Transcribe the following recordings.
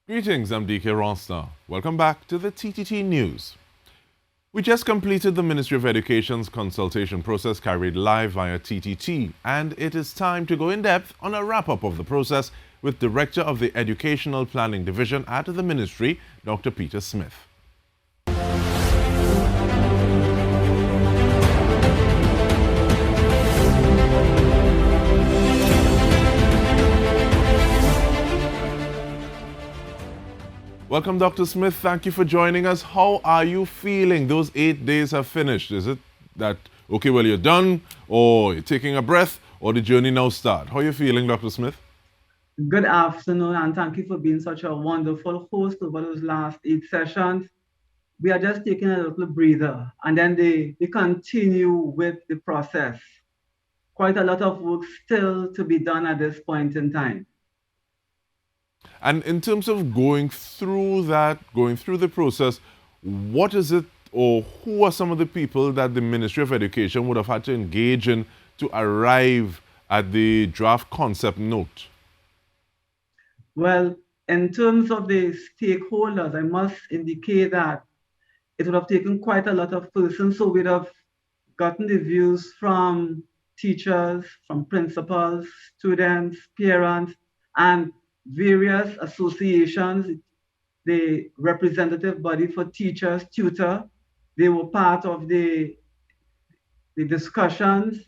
Greetings, I'm Dike Rostant. Welcome back to the TTT News. We just completed the Ministry of Education's consultation process carried live via TTT, and it is time to go in depth on a wrap-up of the process with Director of the Educational Planning Division at the Ministry, Dr. Peter Smith. Welcome, Dr. Smith. Thank you for joining us. How are you feeling? Those 8 days have finished. Is it that, okay, well, you're done, or you're taking a breath, or the journey now start? How are you feeling, Dr. Smith? Good afternoon, and thank you for being such a wonderful host over those last 8 sessions. We are just taking a little breather, and then they continue with the process. Quite a lot of work still to be done at this point in time. And in terms of going through the process, what is it, or who are some of the people that the Ministry of Education would have had to engage in to arrive at the draft concept note? Well, in terms of the stakeholders, I must indicate that it would have taken quite a lot of persons, so we'd have gotten the views from teachers, from principals, students, parents, and various associations, the representative body for teachers, tutor. They were part of the discussions,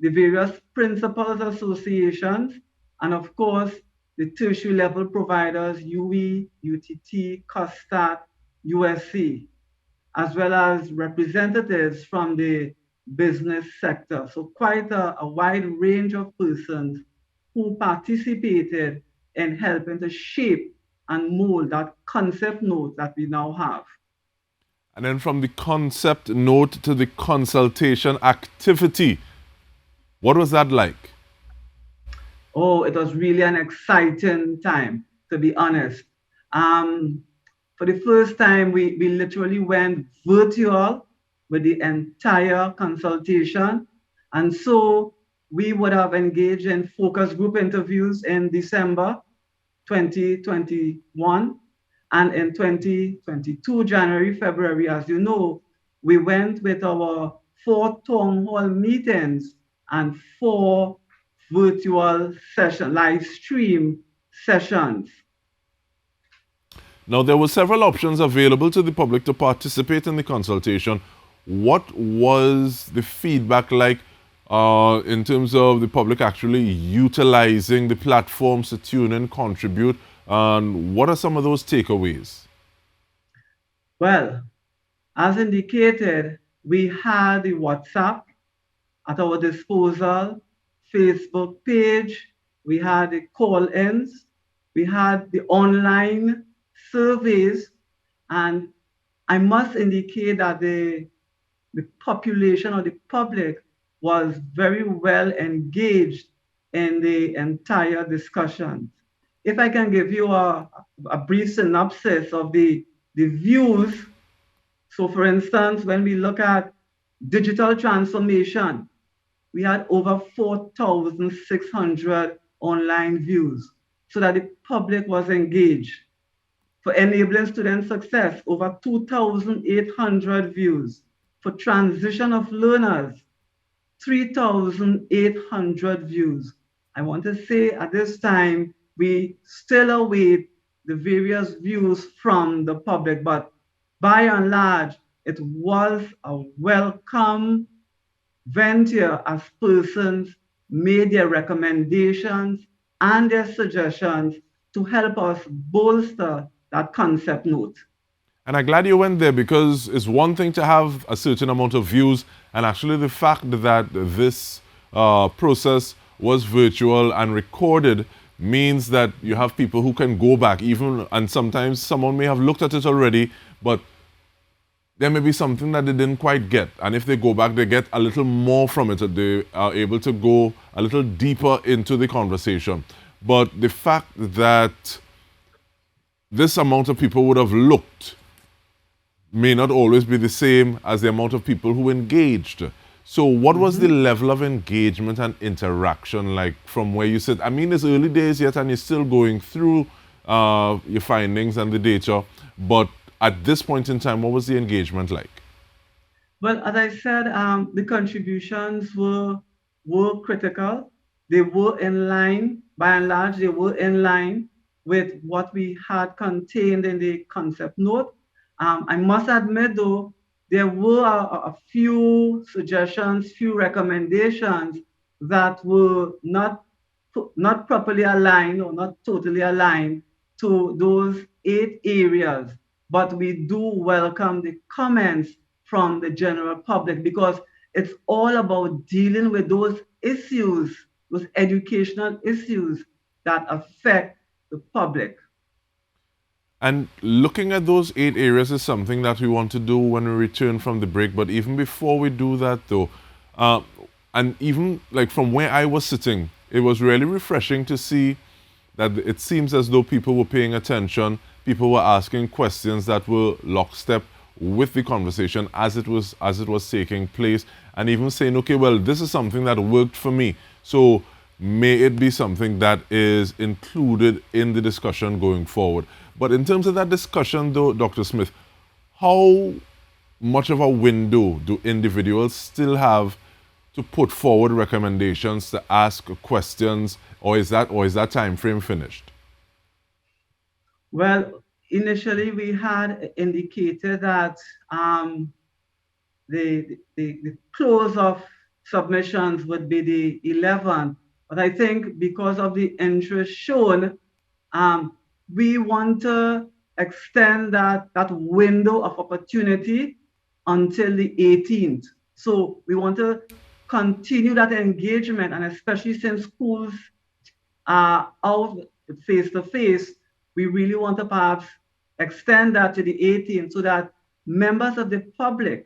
the various principals associations, and of course, the tertiary level providers, UE, UTT, COSTAT, USC, as well as representatives from the business sector. So quite a wide range of persons who participated in helping to shape and mold that concept note that we now have. And then from the concept note to the consultation activity, what was that like? Oh, it was really an exciting time, to be honest. For the first time, we literally went virtual with the entire consultation. And so we would have engaged in focus group interviews in December 2021. And in 2022, January, February, as you know, we went with our 4 town hall meetings and 4 virtual session, live stream sessions. Now, there were several options available to the public to participate in the consultation. What was the feedback like in terms of the public actually utilizing the platforms to tune in, contribute, and what are some of those takeaways? Well, as indicated, we had the WhatsApp at our disposal, Facebook page, we had the call-ins, we had the online surveys, and I must indicate that the population or the public was very well engaged in the entire discussion. If I can give you a brief synopsis of the views. So for instance, when we look at digital transformation, we had over 4,600 online views so that the public was engaged. For enabling student success, over 2,800 views. For transition of learners, 3,800 views. I want to say at this time, we still await the various views from the public, but by and large, it was a welcome venture as persons made their recommendations and their suggestions to help us bolster that concept note. And I'm glad you went there, because it's one thing to have a certain amount of views, and actually the fact that this process was virtual and recorded means that you have people who can go back even, and sometimes someone may have looked at it already, but there may be something that they didn't quite get. And if they go back, they get a little more from it. They are able to go a little deeper into the conversation. But the fact that this amount of people would have looked may not always be the same as the amount of people who engaged. So what was the level of engagement and interaction like from where you sit? I mean, it's early days yet and you're still going through your findings and the data. But at this point in time, what was the engagement like? Well, as I said, the contributions were critical. They were in line, by and large, they were in line with what we had contained in the concept note. I must admit, though, there were a few suggestions, few recommendations that were not properly aligned or not totally aligned to those 8 areas. But we do welcome the comments from the general public because it's all about dealing with those issues, those educational issues that affect the public. And looking at those 8 areas is something that we want to do when we return from the break. But even before we do that, though, uh, and even like from where I was sitting, it was really refreshing to see that it seems as though people were paying attention. People were asking questions that were lockstep with the conversation as it was taking place, and even saying, okay, well, this is something that worked for me. So may it be something that is included in the discussion going forward. But in terms of that discussion, though, Dr. Smith, how much of a window do individuals still have to put forward recommendations, to ask questions, or is that time frame finished? Well, initially we had indicated that the close of submissions would be the 11th. But I think because of the interest shown, we want to extend that window of opportunity until the 18th. So we want to continue that engagement, and especially since schools are out face to face, we really want to perhaps extend that to the 18th so that members of the public,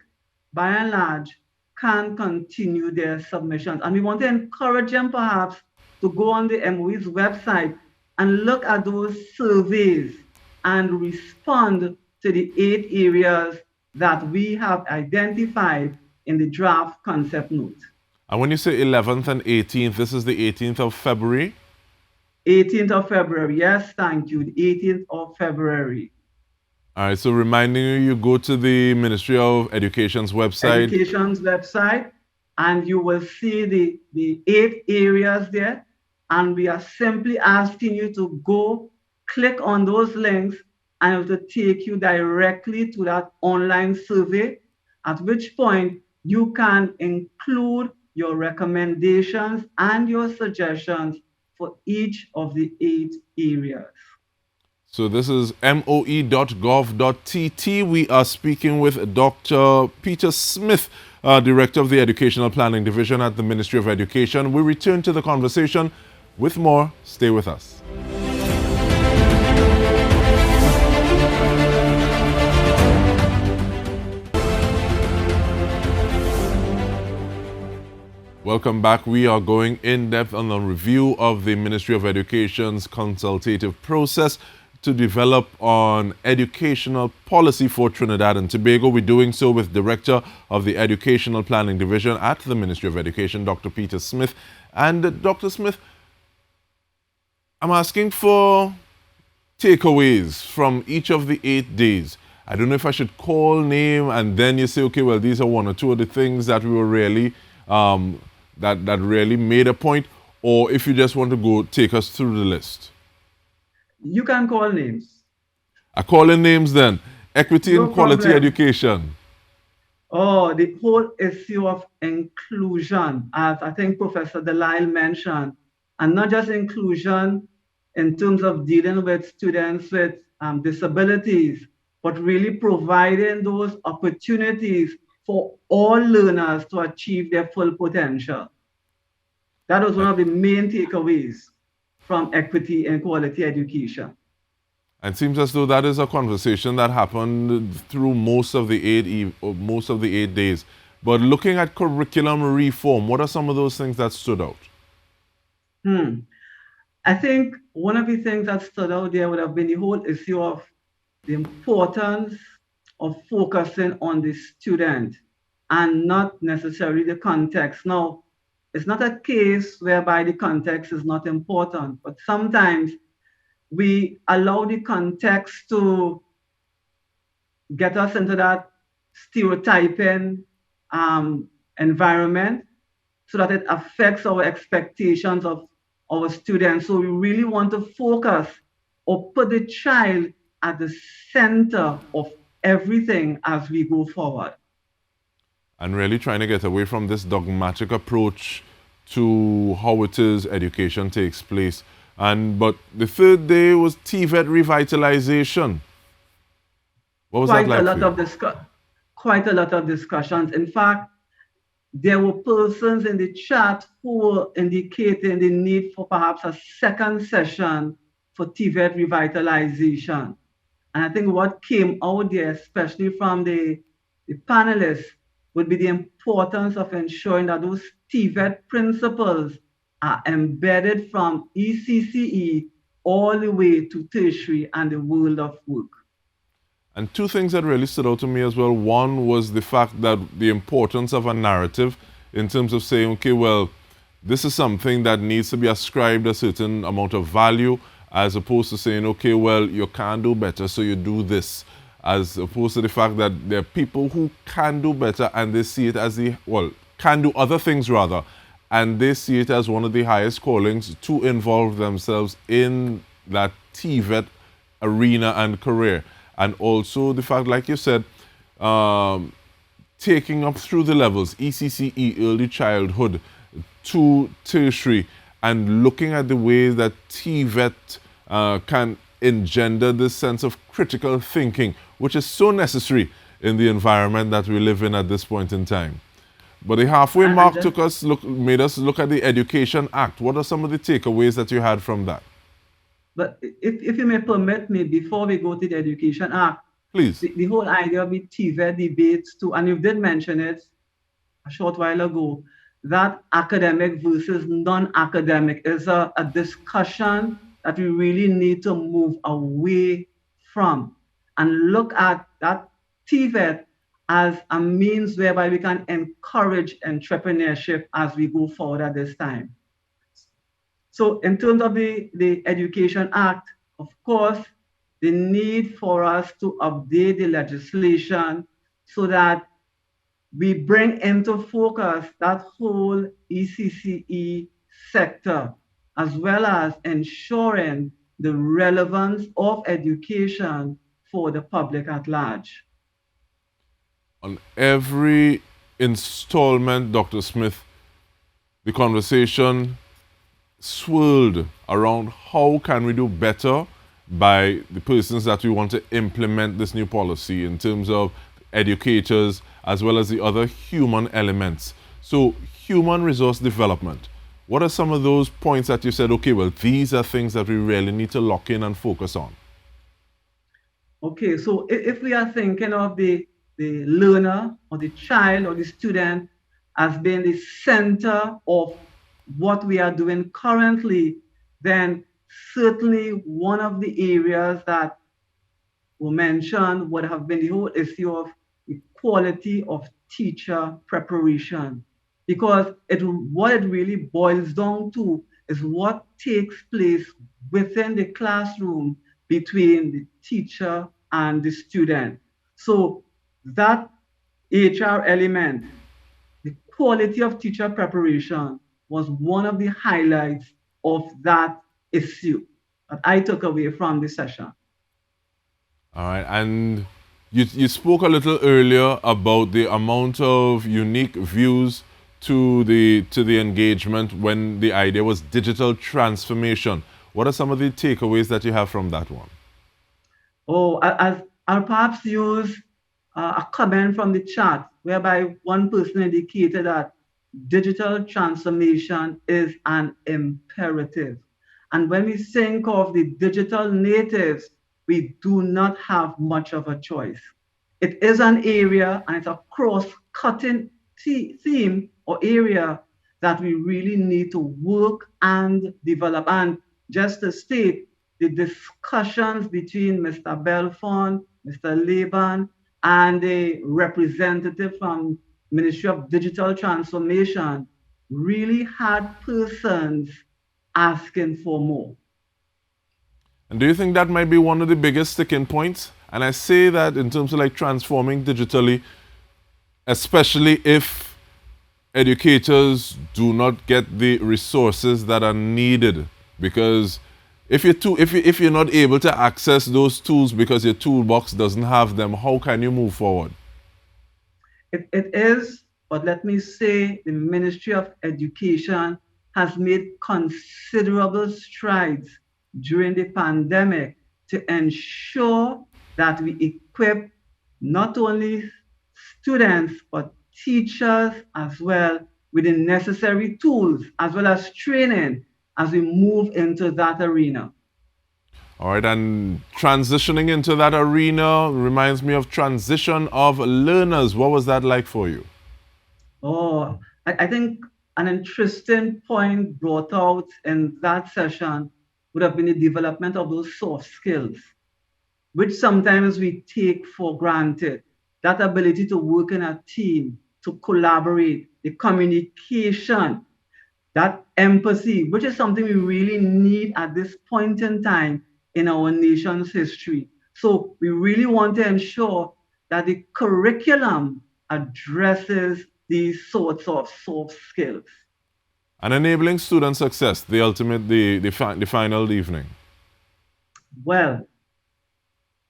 by and large, can continue their submissions. And we want to encourage them perhaps to go on the MOE's website and look at those surveys and respond to the 8 areas that we have identified in the draft concept note. And when you say 11th and 18th, this is the 18th of February? 18th of February, yes, thank you, the 18th of February. All right, so reminding you, you go to the Ministry of Education's website. Education's website, and you will see the 8 areas there. And we are simply asking you to go click on those links, and it will take you directly to that online survey, at which point you can include your recommendations and your suggestions for each of the 8 areas. So this is moe.gov.tt. We are speaking with Dr. Peter Smith, Director of the Educational Planning Division at the Ministry of Education. We return to the conversation with more. Stay with us. Welcome back. We are going in depth on the review of the Ministry of Education's consultative process to develop on educational policy for Trinidad and Tobago. We're doing so with Director of the Educational Planning Division at the Ministry of Education, Dr. Peter Smith. And Dr. Smith, I'm asking for takeaways from each of the 8 days. I don't know if I should call name and then you say, okay, well, these are one or two of the things that we were really, that really made a point, or if you just want to go take us through the list. You can call names. I call in names then. Equity No and quality problem. education. Oh, the whole issue of inclusion, as I think Professor Delisle mentioned, and not just inclusion in terms of dealing with students with disabilities, but really providing those opportunities for all learners to achieve their full potential. That was one of the main takeaways from equity and quality education. It seems as though that is a conversation that happened through most of the 8 days. But looking at curriculum reform, what are some of those things that stood out? I think one of the things that stood out there would have been the whole issue of the importance of focusing on the student and not necessarily the context. Now, it's not a case whereby the context is not important, but sometimes we allow the context to get us into that stereotyping environment so that it affects our expectations of our students. So we really want to focus or put the child at the center of everything as we go forward. And really trying to get away from this dogmatic approach to how it is education takes place. But the third day was TVET revitalization. What was that Quite a like for lot you? of quite a lot of discussions. In fact, there were persons in the chat who were indicating the need for perhaps a second session for TVET revitalization. And I think what came out there, especially from the panelists, would be the importance of ensuring that those TVET principles are embedded from ECCE all the way to tertiary and the world of work. And two things that really stood out to me as well. One was the fact that the importance of a narrative in terms of saying, okay, well, this is something that needs to be ascribed a certain amount of value, as opposed to saying, okay, well, you can do better, so you do this. As opposed to the fact that there are people who can do better and they see it as can do other things rather, and they see it as one of the highest callings to involve themselves in that TVET arena and career. And also the fact, like you said, taking up through the levels, ECCE, early childhood, to tertiary, and looking at the ways that TVET can engender this sense of critical thinking, which is so necessary in the environment that we live in at this point in time. But the halfway mark made us look at the Education Act. What are some of the takeaways that you had from that? But if you may permit me, before we go to the Education Act, Please. the whole idea of the TVET debates too, and you did mention it a short while ago, that academic versus non-academic is a discussion that we really need to move away from and look at that TVET as a means whereby we can encourage entrepreneurship as we go forward at this time. So in terms of the Education Act, of course, the need for us to update the legislation so that we bring into focus that whole ECCE sector, as well as ensuring the relevance of education for the public at large. On every installment, Dr. Smith, the conversation swirled around how can we do better by the persons that we want to implement this new policy in terms of educators as well as the other human elements. So human resource development. What are some of those points that you said, okay, well, these are things that we really need to lock in and focus on? Okay, so if we are thinking of the learner or the child or the student as being the center of what we are doing currently, then certainly one of the areas that were mentioned would have been the whole issue of the quality of teacher preparation. Because what it really boils down to is what takes place within the classroom between the teacher and the student. So that HR element, the quality of teacher preparation, was one of the highlights of that issue that I took away from the session. All right, and you spoke a little earlier about the amount of unique views to the engagement when the idea was digital transformation. What are some of the takeaways that you have from that one? Oh, I'll perhaps use a comment from the chat whereby one person indicated that digital transformation is an imperative. And when we think of the digital natives, we do not have much of a choice. It is an area and it's a cross-cutting theme or area that we really need to work and develop. And just to state, the discussions between Mr. Belfont, Mr. Laban, and a representative from Ministry of Digital Transformation really had persons asking for more. And do you think that might be one of the biggest sticking points? And I say that in terms of like transforming digitally, especially if educators do not get the resources that are needed. Because if you're not able to access those tools because your toolbox doesn't have them, how can you move forward? It is, but let me say the Ministry of Education has made considerable strides during the pandemic to ensure that we equip not only students but teachers as well with the necessary tools as well as training as we move into that arena. All right, and transitioning into that arena reminds me of transition of learners. What was that like for you? Oh, I think an interesting point brought out in that session would have been the development of those soft skills, which sometimes we take for granted. That ability to work in a team, to collaborate, the communication, that empathy, which is something we really need at this point in time in our nation's history. So we really want to ensure that the curriculum addresses these sorts of soft skills. And enabling student success, the ultimate, the final evening. Well,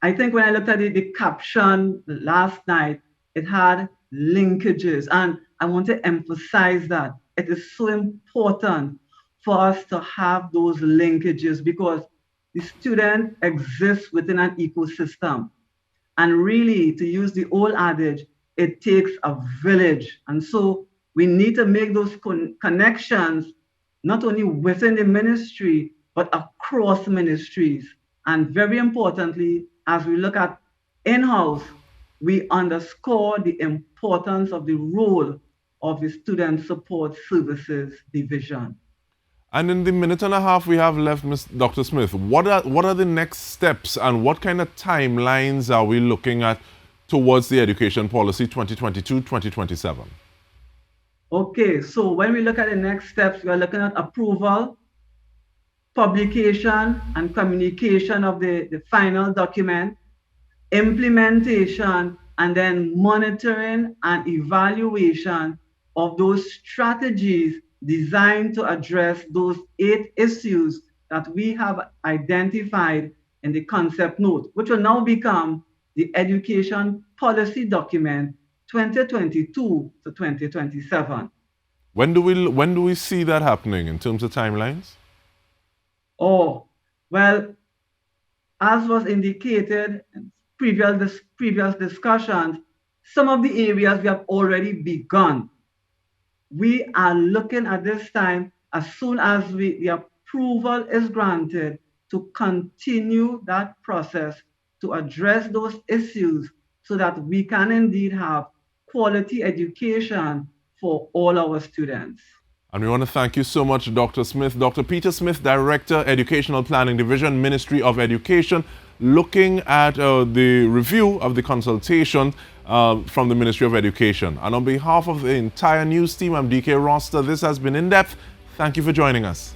I think when I looked at the caption last night, it had linkages. And I want to emphasize that it is so important for us to have those linkages because the student exists within an ecosystem. And really, to use the old adage, it takes a village. And so we need to make those connections, not only within the ministry, but across ministries. And very importantly, as we look at in-house, we underscore the importance of the role of the Student Support Services Division. And in the minute and a half we have left, Dr. Smith, what are the next steps and what kind of timelines are we looking at towards the Education Policy 2022-2027? Okay, so when we look at the next steps, we are looking at approval, publication and communication of the final document, implementation, and then monitoring and evaluation of those strategies designed to address those 8 issues that we have identified in the concept note, which will now become the Education Policy Document 2022 to 2027. When do we see that happening in terms of timelines? Oh, well, as was indicated in previous discussions, some of the areas we have already begun. We are looking at this time, as soon as the approval is granted, to continue that process to address those issues so that we can indeed have quality education for all our students. And we want to thank you so much, Dr. Smith. Dr. Peter Smith, Director, Educational Planning Division, Ministry of Education, looking at the review of the consultation from the Ministry of Education. And on behalf of the entire news team, I'm Dike Rostant. This has been In Depth. Thank you for joining us.